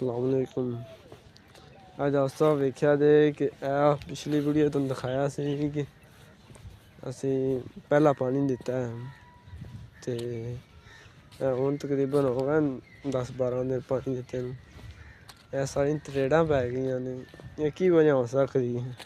अस्सलाम वालेकुम। अज दोस्तों वेख्या दे कि पिछली वीडियो तुम दिखाया सी कि असी पहला पानी दिता है तो हूँ तकरीबन हो गए 10-12 दिन पानी दिते। सारी तरेड़ा पै गई ने, की वजह हो सकती है?